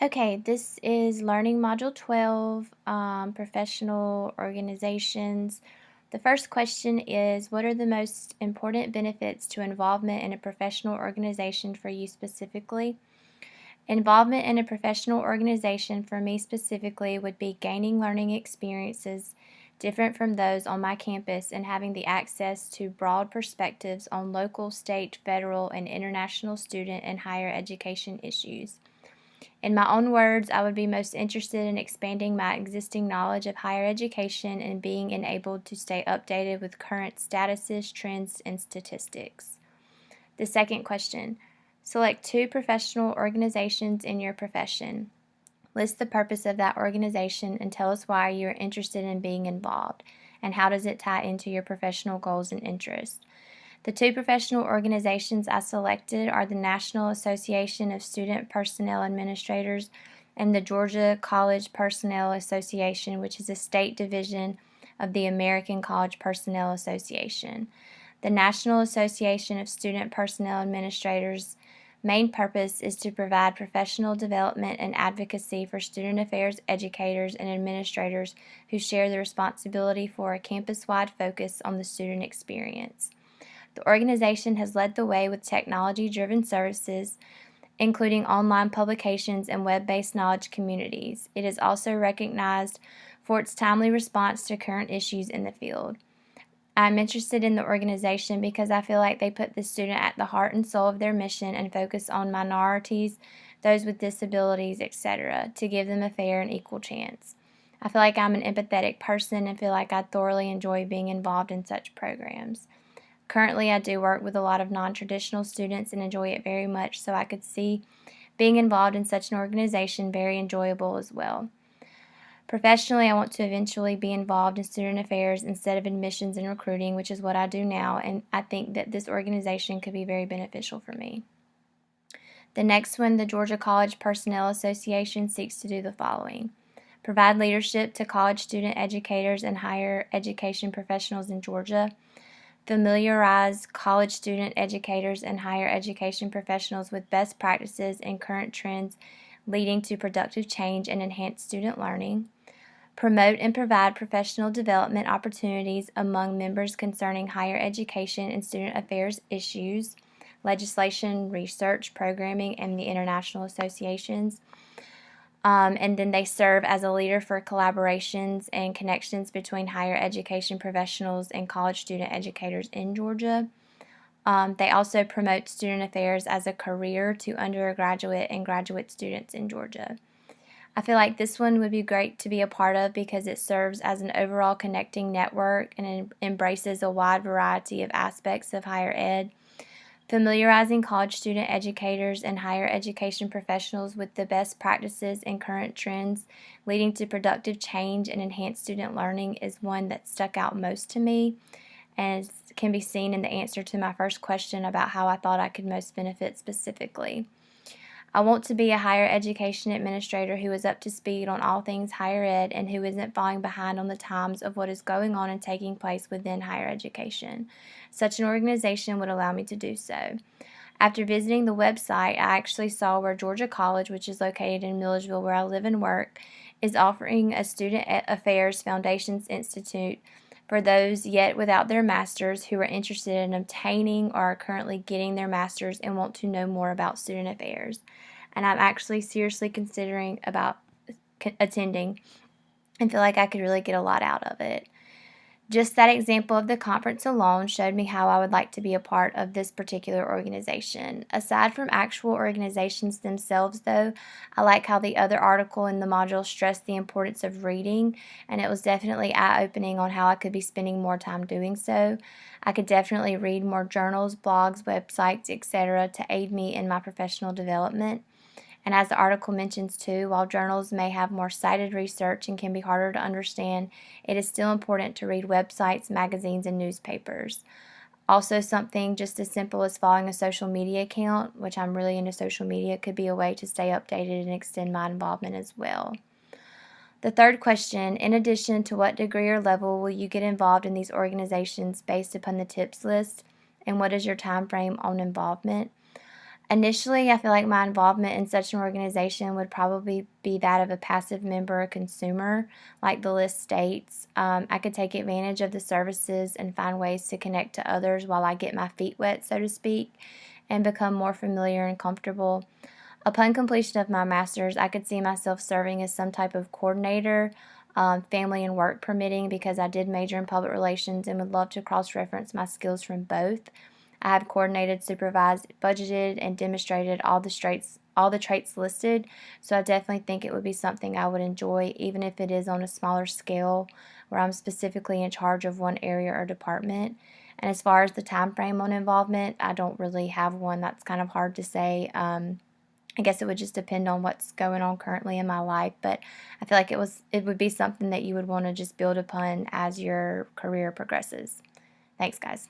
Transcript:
Okay, this is Learning Module 12, Professional Organizations. The first question is, what are the most important benefits to involvement in a professional organization for you specifically? Involvement in a professional organization for me specifically would be gaining learning experiences different from those on my campus and having the access to broad perspectives on local, state, federal, and international student and higher education issues. In my own words, I would be most interested in expanding my existing knowledge of higher education and being enabled to stay updated with current statuses, trends, and statistics. The second question, select two professional organizations in your profession. List the purpose of that organization and tell us why you are interested in being involved, and how does it tie into your professional goals and interests. The two professional organizations I selected are the National Association of Student Personnel Administrators and the Georgia College Personnel Association, which is a state division of the American College Personnel Association. The National Association of Student Personnel Administrators' main purpose is to provide professional development and advocacy for student affairs educators and administrators who share the responsibility for a campus-wide focus on the student experience. The organization has led the way with technology-driven services, including online publications and web-based knowledge communities. It is also recognized for its timely response to current issues in the field. I'm interested in the organization because I feel like they put the student at the heart and soul of their mission and focus on minorities, those with disabilities, etc., to give them a fair and equal chance. I feel like I'm an empathetic person and feel like I thoroughly enjoy being involved in such programs. Currently, I do work with a lot of non-traditional students and enjoy it very much, so I could see being involved in such an organization very enjoyable as well. Professionally, I want to eventually be involved in student affairs instead of admissions and recruiting, which is what I do now, and I think that this organization could be very beneficial for me. The next one, the Georgia College Personnel Association, seeks to do the following: provide leadership to college student educators and higher education professionals in Georgia, familiarize college student educators and higher education professionals with best practices and current trends leading to productive change and enhanced student learning, promote and provide professional development opportunities among members concerning higher education and student affairs issues, legislation, research, programming, and the international associations. And then they serve as a leader for collaborations and connections between higher education professionals and college student educators in Georgia. They also promote student affairs as a career to undergraduate and graduate students in Georgia. I feel like this one would be great to be a part of because it serves as an overall connecting network and it embraces a wide variety of aspects of higher ed, familiarizing college student educators and higher education professionals with the best practices and current trends leading to productive change and enhanced student learning is one that stuck out most to me, and can be seen in the answer to my first question about how I thought I could most benefit specifically. I want to be a higher education administrator who is up to speed on all things higher ed and who isn't falling behind on the times of what is going on and taking place within higher education. Such an organization would allow me to do so. After visiting the website, I actually saw where Georgia College, which is located in Milledgeville where I live and work, is offering a Student Affairs Foundations Institute for those yet without their master's who are interested in obtaining or are currently getting their master's and want to know more about student affairs. And I'm actually seriously considering about attending and feel like I could really get a lot out of it. Just that example of the conference alone showed me how I would like to be a part of this particular organization. Aside from actual organizations themselves, though, I like how the other article in the module stressed the importance of reading, and it was definitely eye-opening on how I could be spending more time doing so. I could definitely read more journals, blogs, websites, etc. to aid me in my professional development. And as the article mentions too, while journals may have more cited research and can be harder to understand, it is still important to read websites, magazines, and newspapers. Also, something just as simple as following a social media account, which I'm really into social media, could be a way to stay updated and extend my involvement as well. The third question, in addition to what degree or level will you get involved in these organizations based upon the tips list, and what is your time frame on involvement? Initially, I feel like my involvement in such an organization would probably be that of a passive member or consumer, like the list states. I could take advantage of the services and find ways to connect to others while I get my feet wet, so to speak, and become more familiar and comfortable. Upon completion of my master's, I could see myself serving as some type of coordinator, family and work permitting, because I did major in public relations and would love to cross reference my skills from both. I have coordinated, supervised, budgeted, and demonstrated all the traits listed, so I definitely think it would be something I would enjoy, even if it is on a smaller scale where I'm specifically in charge of one area or department. And as far as the time frame on involvement, I don't really have one. That's kind of hard to say. I guess it would just depend on what's going on currently in my life, but I feel like it would be something that you would want to just build upon as your career progresses. Thanks, guys.